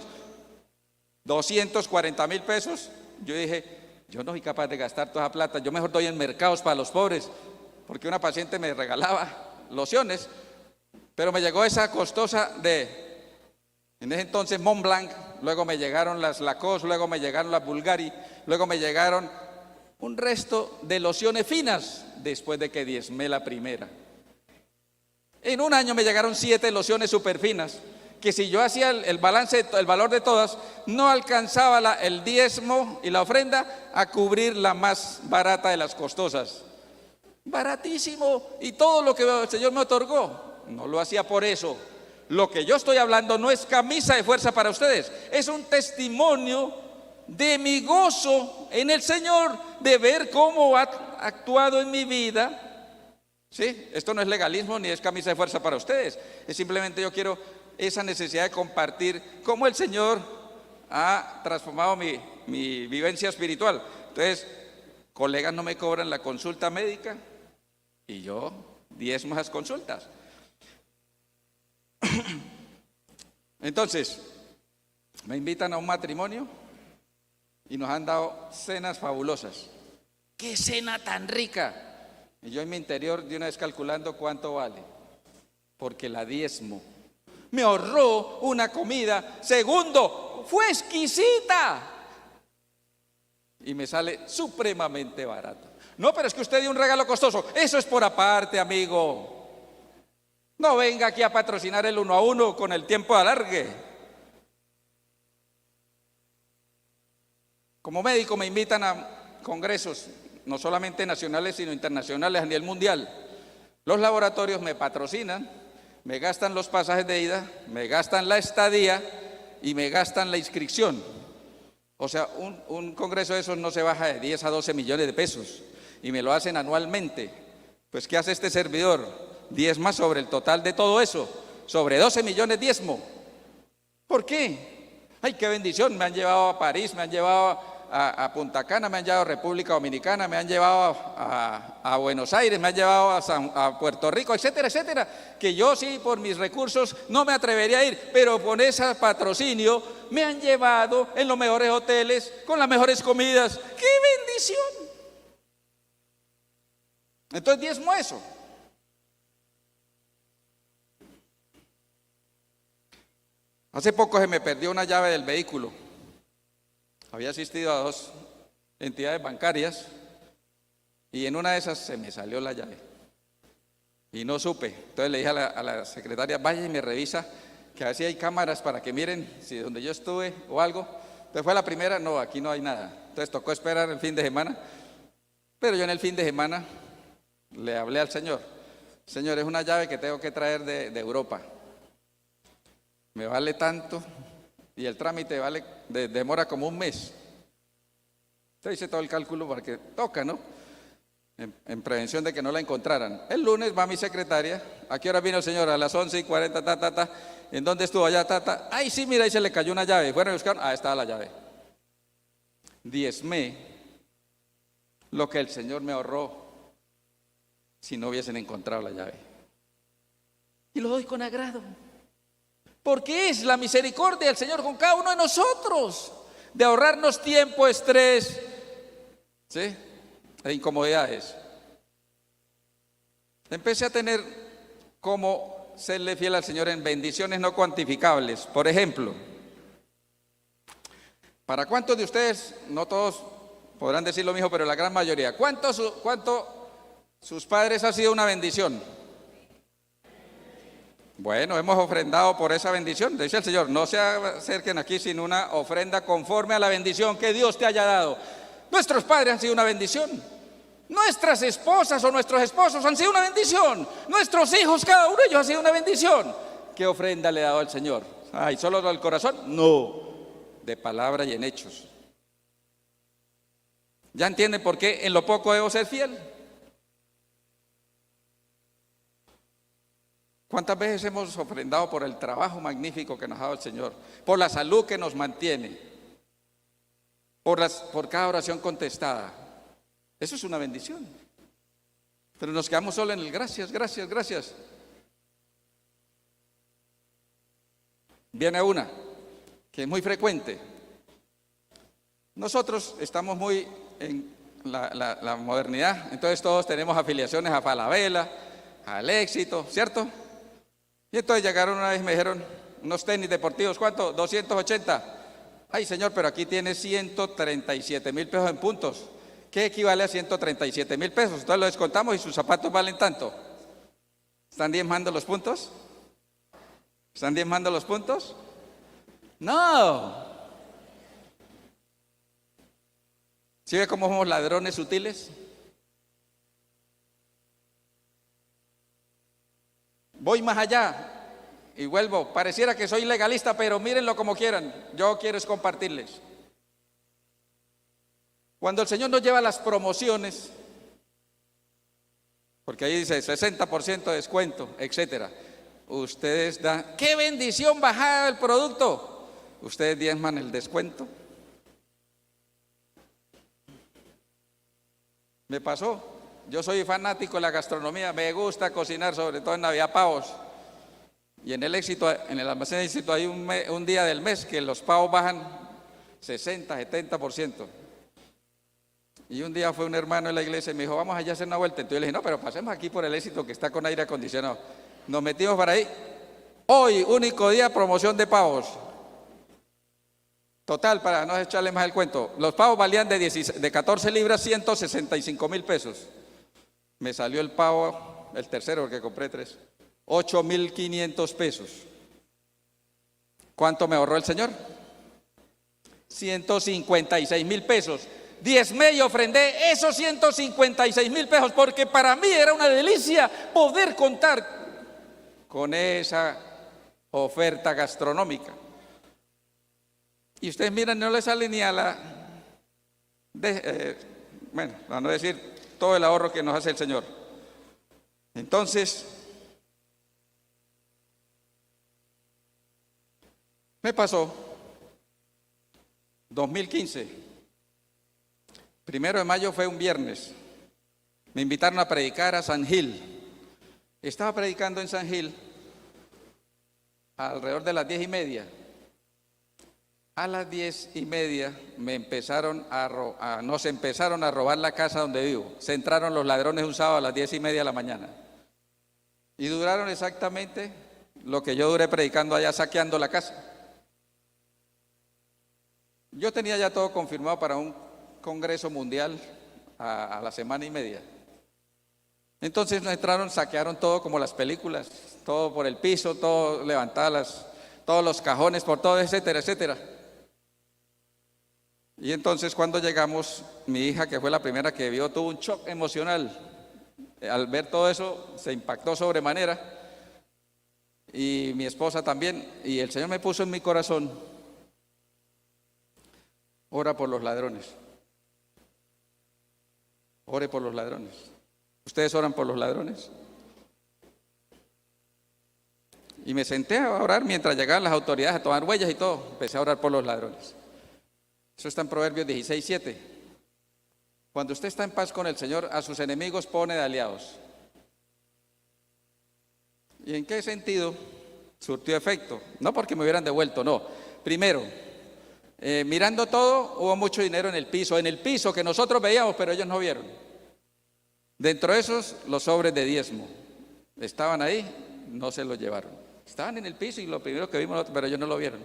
240,000 pesos. Yo dije, yo no soy capaz de gastar toda esa plata. Yo mejor doy en mercados para los pobres. Porque una paciente me regalaba lociones. Pero me llegó esa costosa en ese entonces Montblanc, luego me llegaron las Lacoste, luego me llegaron las Bulgari, luego me llegaron un resto de lociones finas después de que diezmé la primera. En un año me llegaron 7 lociones súper finas, que si yo hacía el balance, el valor de todas, no alcanzaba el diezmo y la ofrenda a cubrir la más barata de las costosas. Baratísimo, y todo lo que el Señor me otorgó, no lo hacía por eso. Lo que yo estoy hablando no es camisa de fuerza para ustedes, es un testimonio de mi gozo en el Señor, de ver cómo ha actuado en mi vida. ¿Sí? Esto no es legalismo ni es camisa de fuerza para ustedes, es simplemente yo quiero esa necesidad de compartir cómo el Señor ha transformado mi vivencia espiritual. Entonces, colegas no me cobran la consulta médica y yo diezmo esas consultas. Entonces, me invitan a un matrimonio y nos han dado cenas fabulosas. ¡Qué cena tan rica! Y yo en mi interior de una vez calculando cuánto vale, porque la diezmo. Me ahorró una comida. Segundo, fue exquisita y me sale supremamente barato. No, pero es que usted dio un regalo costoso. Eso es por aparte, amigo. No venga aquí a patrocinar el 1 a 1 con el tiempo de alargue. Como médico me invitan a congresos, no solamente nacionales, sino internacionales a nivel mundial. Los laboratorios me patrocinan, me gastan los pasajes de ida, me gastan la estadía y me gastan la inscripción. O sea, un congreso de esos no se baja de 10 a 12 millones de pesos y me lo hacen anualmente. Pues, ¿qué hace este servidor? Diezma sobre el total de todo eso, sobre 12 millones diezmo. ¿Por qué? ¡Ay, qué bendición! Me han llevado a París, me han llevado a Punta Cana, me han llevado a República Dominicana, me han llevado a Buenos Aires, me han llevado a Puerto Rico, etcétera, etcétera, que yo sí por mis recursos no me atrevería a ir, pero con ese patrocinio me han llevado en los mejores hoteles, con las mejores comidas. ¡Qué bendición! Entonces diezmo eso. Hace poco se me perdió una llave del vehículo. Había asistido a 2 entidades bancarias y en una de esas se me salió la llave y no supe. Entonces le dije a la secretaria, vaya y me revisa que a ver si hay cámaras para que miren si donde yo estuve o algo. Entonces fue la primera, no, aquí no hay nada. Entonces tocó esperar el fin de semana, pero yo en el fin de semana le hablé al Señor. Señor, es una llave que tengo que traer de Europa. Me vale tanto y el trámite demora como un mes. Usted hice todo el cálculo para que toca, ¿no? En prevención de que no la encontraran. El lunes va mi secretaria. ¿A qué hora vino el señor? A las 11:40, ¿En dónde estuvo allá, Ay, sí, mira, ahí se le cayó una llave. Fueron a buscar, estaba la llave. Diezmé lo que el Señor me ahorró si no hubiesen encontrado la llave. Y lo doy con agrado. Porque es la misericordia del Señor con cada uno de nosotros, de ahorrarnos tiempo, estrés, ¿sí? E incomodidades. Empecé a tener como serle fiel al Señor en bendiciones no cuantificables. Por ejemplo, ¿para cuántos de ustedes, no todos podrán decir lo mismo, pero la gran mayoría, cuánto sus padres ha sido una bendición? Bueno, hemos ofrendado por esa bendición. Dice el Señor, no se acerquen aquí sin una ofrenda conforme a la bendición que Dios te haya dado. Nuestros padres han sido una bendición. Nuestras esposas o nuestros esposos han sido una bendición. Nuestros hijos, cada uno de ellos ha sido una bendición. ¿Qué ofrenda le ha dado el Señor? Ay, ¿solo del corazón? No, de palabra y en hechos. ¿Ya entienden por qué en lo poco debo ser fiel? ¿Cuántas veces hemos ofrendado por el trabajo magnífico que nos ha dado el Señor? Por la salud que nos mantiene, por cada oración contestada. Eso es una bendición. Pero nos quedamos solo en el gracias, gracias, gracias. Viene una que es muy frecuente. Nosotros estamos muy en la modernidad, entonces todos tenemos afiliaciones a Falabella, al Éxito, ¿cierto? Y entonces llegaron una vez y me dijeron, unos tenis deportivos, ¿cuánto? 280. Ay, señor, pero aquí tiene 137,000 pesos en puntos. ¿Qué equivale a 137,000 pesos? Entonces lo descontamos y sus zapatos valen tanto. ¿Están diezmando los puntos? ¿Están diezmando los puntos? No. ¿Sí ve cómo somos ladrones sutiles? Voy más allá y vuelvo. Pareciera que soy legalista, pero mírenlo como quieran. Yo quiero es compartirles. Cuando el Señor nos lleva las promociones, porque ahí dice 60% de descuento, etcétera, ustedes dan, ¡qué bendición bajada el producto! Ustedes diezman el descuento. Me pasó, yo soy fanático de la gastronomía, me gusta cocinar, sobre todo en Navidad, pavos. Y en el Éxito, en el almacén de Éxito hay un día del mes que los pavos bajan 60, 70%. Y un día fue un hermano de la iglesia y me dijo, vamos allá a hacer una vuelta. Entonces yo le dije, no, pero pasemos aquí por el Éxito que está con aire acondicionado. Nos metimos para ahí. Hoy, único día, promoción de pavos. Total, para no echarle más el cuento, los pavos valían de 14 libras, 165.000 pesos. Me salió el pavo, el tercero, porque compré 3, 8.500 pesos. ¿Cuánto me ahorró el Señor? 156.000 pesos. Diezmé y ofrendé esos 156.000 pesos, porque para mí era una delicia poder contar con esa oferta gastronómica. Y ustedes miran, no le sale ni a bueno, a no decir todo el ahorro que nos hace el Señor. Entonces, me pasó 2015, 1 de mayo fue un viernes, me invitaron a predicar a San Gil. Estaba predicando en San Gil alrededor de las 10:30. A las 10:30 nos empezaron a robar la casa donde vivo. Se entraron los ladrones un sábado a las 10:30 de la mañana. Y duraron exactamente lo que yo duré predicando allá, saqueando la casa. Yo tenía ya todo confirmado para un congreso mundial a la semana y media. Entonces nos entraron, saquearon todo como las películas, todo por el piso, todo levantadas, todos los cajones por todo, etcétera, etcétera. Y entonces cuando llegamos, mi hija, que fue la primera que vio, tuvo un shock emocional. Al ver todo eso, se impactó sobremanera. Y mi esposa también. Y el Señor me puso en mi corazón, ora por los ladrones. Ore por los ladrones. ¿Ustedes oran por los ladrones? Y me senté a orar mientras llegaban las autoridades a tomar huellas y todo. Empecé a orar por los ladrones. Eso está en Proverbios 16:7. Cuando usted está en paz con el Señor, a sus enemigos pone de aliados. ¿Y en qué sentido surtió efecto? No porque me hubieran devuelto, no. Primero, mirando todo, hubo mucho dinero en el piso que nosotros veíamos, pero ellos no vieron. Dentro de esos, los sobres de diezmo. Estaban ahí, no se los llevaron. Estaban en el piso y lo primero que vimos, pero ellos no lo vieron.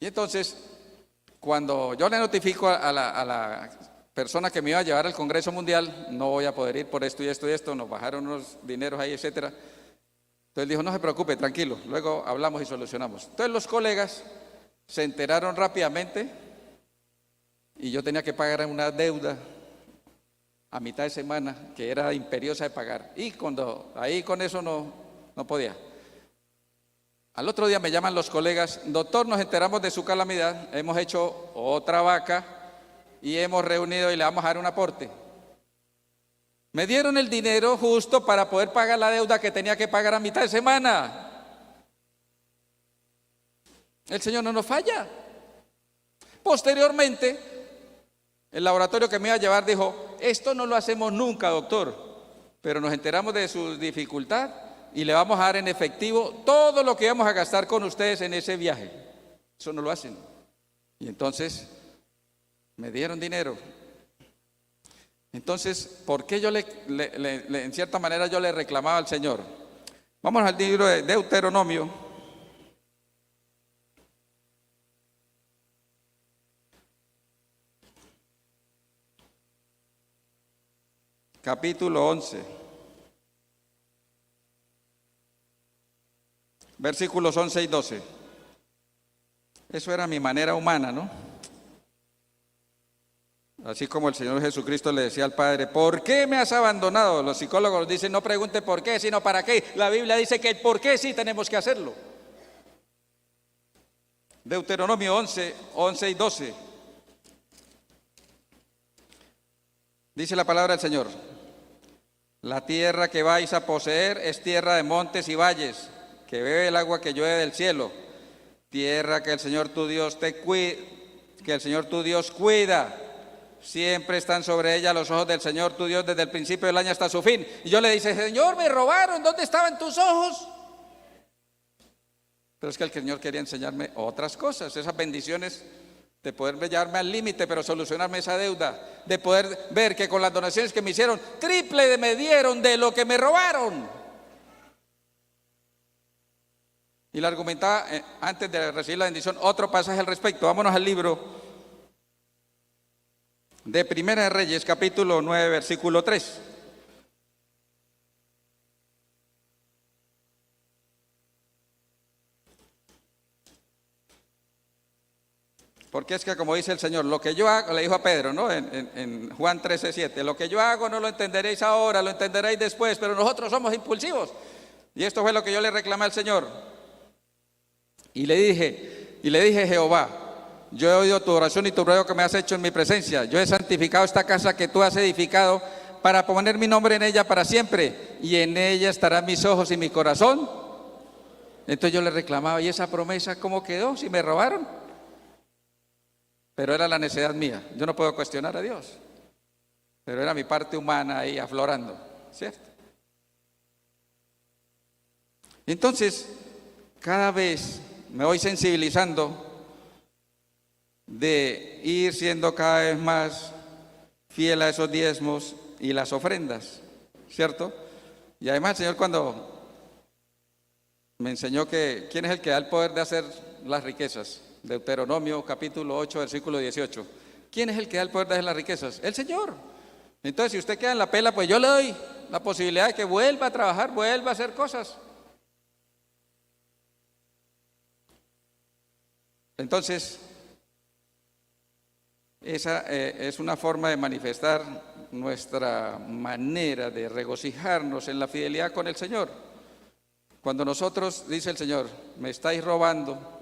Y entonces, cuando yo le notifico a la persona que me iba a llevar al Congreso Mundial, no voy a poder ir por esto y esto y esto, nos bajaron unos dineros ahí, etcétera. Entonces dijo, no se preocupe, tranquilo, luego hablamos y solucionamos. Entonces los colegas se enteraron rápidamente y yo tenía que pagar una deuda a mitad de semana que era imperiosa de pagar. Y ahí con eso no podía. Al otro día me llaman los colegas, doctor, nos enteramos de su calamidad, hemos hecho otra vaca y hemos reunido y le vamos a dar un aporte. Me dieron el dinero justo para poder pagar la deuda que tenía que pagar a mitad de semana. El Señor no nos falla. Posteriormente, el laboratorio que me iba a llevar dijo, esto no lo hacemos nunca, doctor, pero nos enteramos de su dificultad y le vamos a dar en efectivo todo lo que vamos a gastar con ustedes en ese viaje. Eso no lo hacen. Y entonces me dieron dinero. Entonces, ¿por qué yo en cierta manera yo le reclamaba al Señor? Vamos al libro de Deuteronomio. Capítulo 11. Versículos 11 y 12. Eso era mi manera humana, ¿no? Así como el Señor Jesucristo le decía al Padre, ¿por qué me has abandonado? Los psicólogos dicen, no pregunte por qué, sino para qué. La Biblia dice que el por qué sí tenemos que hacerlo. Deuteronomio 11, 11 y 12. Dice la palabra del Señor: la tierra que vais a poseer es tierra de montes y valles, que bebe el agua que llueve del cielo, tierra que el Señor tu Dios cuida. Siempre están sobre ella los ojos del Señor tu Dios desde el principio del año hasta su fin. Y yo le dije: Señor, me robaron, ¿dónde estaban tus ojos? Pero es que el Señor quería enseñarme otras cosas, esas bendiciones de poder llevarme al límite, pero solucionarme esa deuda, de poder ver que con las donaciones que me hicieron, triple me dieron de lo que me robaron. Y le argumentaba antes de recibir la bendición otro pasaje al respecto. Vámonos al libro de Primera de Reyes, capítulo 9, versículo 3. Porque es que, como dice el Señor, lo que yo hago, le dijo a Pedro, ¿no? En Juan 13:7, lo que yo hago no lo entenderéis ahora, lo entenderéis después, pero nosotros somos impulsivos. Y esto fue lo que yo le reclamé al Señor. Y le dije: Jehová, yo he oído tu oración y tu ruego que me has hecho en mi presencia. Yo he santificado esta casa que tú has edificado para poner mi nombre en ella para siempre, y en ella estarán mis ojos y mi corazón. Entonces yo le reclamaba: ¿y esa promesa cómo quedó si me robaron? Pero era la necedad mía. Yo no puedo cuestionar a Dios, pero era mi parte humana ahí aflorando, ¿cierto? Entonces, cada vez me voy sensibilizando de ir siendo cada vez más fiel a esos diezmos y las ofrendas, ¿cierto? Y además el Señor, cuando me enseñó que quién es el que da el poder de hacer las riquezas, Deuteronomio capítulo 8, versículo 18. ¿Quién es el que da el poder de hacer las riquezas? El Señor. Entonces, si usted queda en la pela, pues yo le doy la posibilidad de que vuelva a trabajar, vuelva a hacer cosas. Entonces, esa es una forma de manifestar nuestra manera de regocijarnos en la fidelidad con el Señor. Cuando nosotros, dice el Señor, me estáis robando,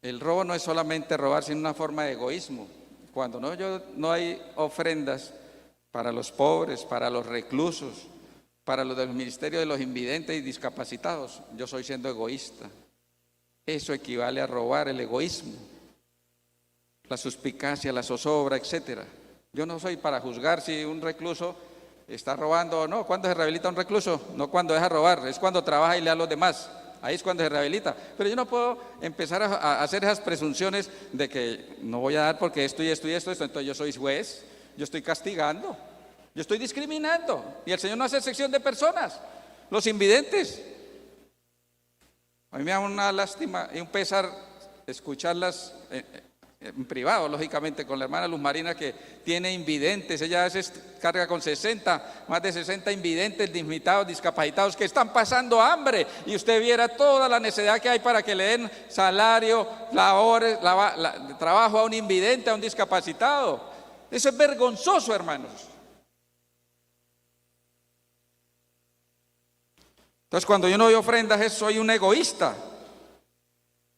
el robo no es solamente robar, sino una forma de egoísmo. Cuando no hay ofrendas para los pobres, para los reclusos, para los del ministerio de los invidentes y discapacitados, yo estoy siendo egoísta. Eso equivale a robar, el egoísmo, la suspicacia, la zozobra, etc. Yo no soy para juzgar si un recluso está robando o no. ¿Cuándo se rehabilita un recluso? No cuando deja robar, es cuando trabaja y le da a los demás. Ahí es cuando se rehabilita. Pero yo no puedo empezar a hacer esas presunciones de que no voy a dar porque esto y esto y esto, entonces yo soy juez, yo estoy castigando, yo estoy discriminando. Y el Señor no hace excepción de personas, los invidentes. A mí me da una lástima y un pesar escucharlas en privado, lógicamente, con la hermana Luz Marina, que tiene invidentes. Ella a veces carga con más de 60 invidentes, limitados, discapacitados, que están pasando hambre, y usted viera toda la necesidad que hay para que le den salario, labores, trabajo a un invidente, a un discapacitado. Eso es vergonzoso, hermanos. Entonces, cuando yo no doy ofrendas, soy un egoísta.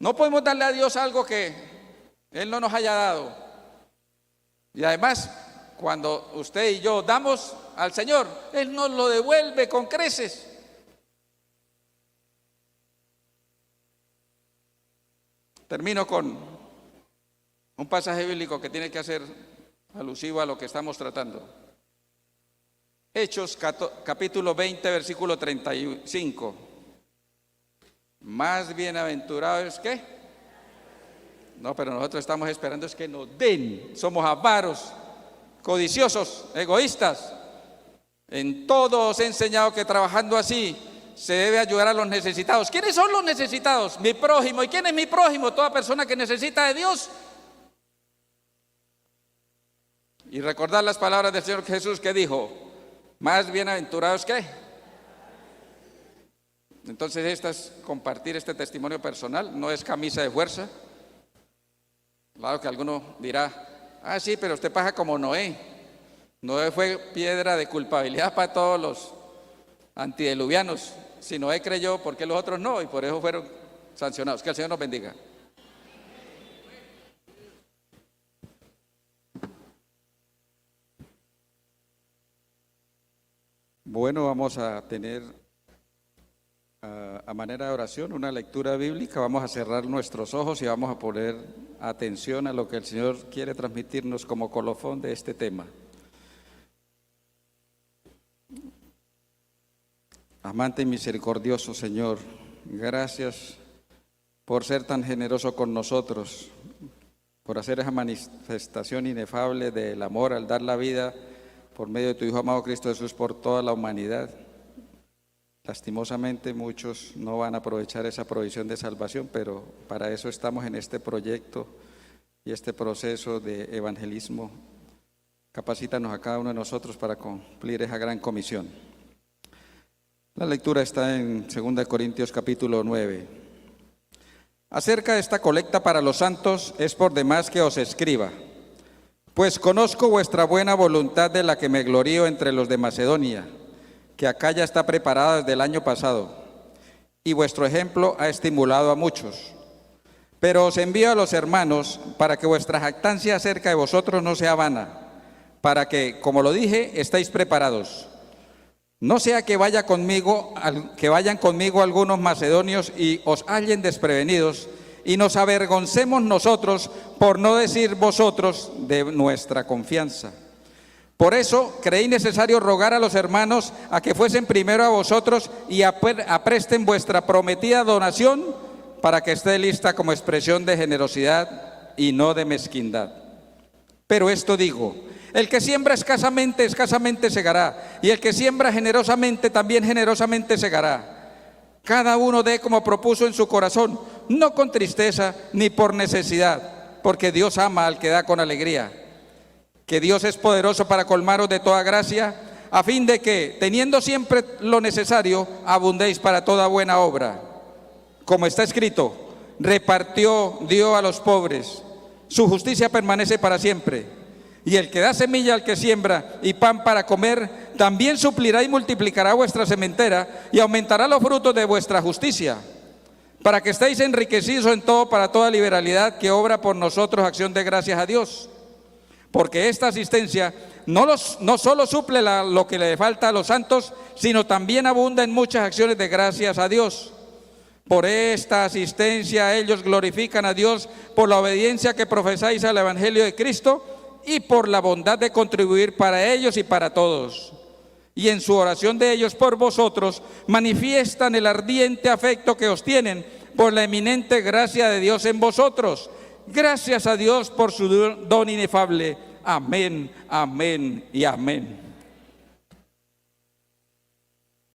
No podemos darle a Dios algo que Él no nos haya dado. Y además, cuando usted y yo damos al Señor, Él nos lo devuelve con creces. Termino con un pasaje bíblico que tiene que ser alusivo a lo que estamos tratando. Hechos capítulo 20, versículo 35. Más bienaventurados que... No, pero nosotros estamos esperando es que nos den. Somos avaros, codiciosos, egoístas. En todo os he enseñado que trabajando así se debe ayudar a los necesitados. ¿Quiénes son los necesitados? Mi prójimo. ¿Y quién es mi prójimo? Toda persona que necesita de Dios. Y recordar las palabras del Señor Jesús, que dijo: más bienaventurados que... Entonces compartir este testimonio personal, no es camisa de fuerza. Claro que alguno dirá: ah, sí, pero usted pasa como Noé. Noé fue piedra de culpabilidad para todos los antidiluvianos. Si Noé creyó, ¿por qué los otros no? Y por eso fueron sancionados. Que el Señor nos bendiga. Bueno, vamos a tener a manera de oración una lectura bíblica. Vamos a cerrar nuestros ojos y vamos a poner atención a lo que el Señor quiere transmitirnos como colofón de este tema. Amante y misericordioso Señor, gracias por ser tan generoso con nosotros, por hacer esa manifestación inefable del amor al dar la vida por medio de tu Hijo amado Cristo Jesús por toda la humanidad. Lastimosamente muchos no van a aprovechar esa provisión de salvación, pero para eso estamos en este proyecto y este proceso de evangelismo. Capacítanos a cada uno de nosotros para cumplir esa gran comisión. La lectura está en 2 Corintios capítulo 9. Acerca de esta colecta para los santos es por demás que os escriba, pues conozco vuestra buena voluntad, de la que me glorío entre los de Macedonia, que acá ya está preparada desde el año pasado, y vuestro ejemplo ha estimulado a muchos. Pero os envío a los hermanos para que vuestra jactancia acerca de vosotros no sea vana, para que, como lo dije, estéis preparados. No sea que vayan conmigo algunos macedonios y os hallen desprevenidos, y nos avergoncemos nosotros, por no decir vosotros, de nuestra confianza. Por eso creí necesario rogar a los hermanos a que fuesen primero a vosotros y apresten vuestra prometida donación, para que esté lista como expresión de generosidad y no de mezquindad. Pero esto digo: el que siembra escasamente, escasamente segará, y el que siembra generosamente, también generosamente segará. Cada uno dé como propuso en su corazón, no con tristeza ni por necesidad, porque Dios ama al que da con alegría. Que Dios es poderoso para colmaros de toda gracia, a fin de que, teniendo siempre lo necesario, abundéis para toda buena obra. Como está escrito: repartió, dio a los pobres, su justicia permanece para siempre. Y el que da semilla al que siembra y pan para comer, también suplirá y multiplicará vuestra sementera y aumentará los frutos de vuestra justicia, para que estéis enriquecidos en todo para toda liberalidad, que obra por nosotros acción de gracias a Dios. Porque esta asistencia no solo suple lo que le falta a los santos, sino también abunda en muchas acciones de gracias a Dios. Por esta asistencia ellos glorifican a Dios por la obediencia que profesáis al Evangelio de Cristo y por la bondad de contribuir para ellos y para todos. Y en su oración de ellos por vosotros manifiestan el ardiente afecto que os tienen por la eminente gracia de Dios en vosotros. Gracias a Dios por su don inefable. Amén, amén y amén.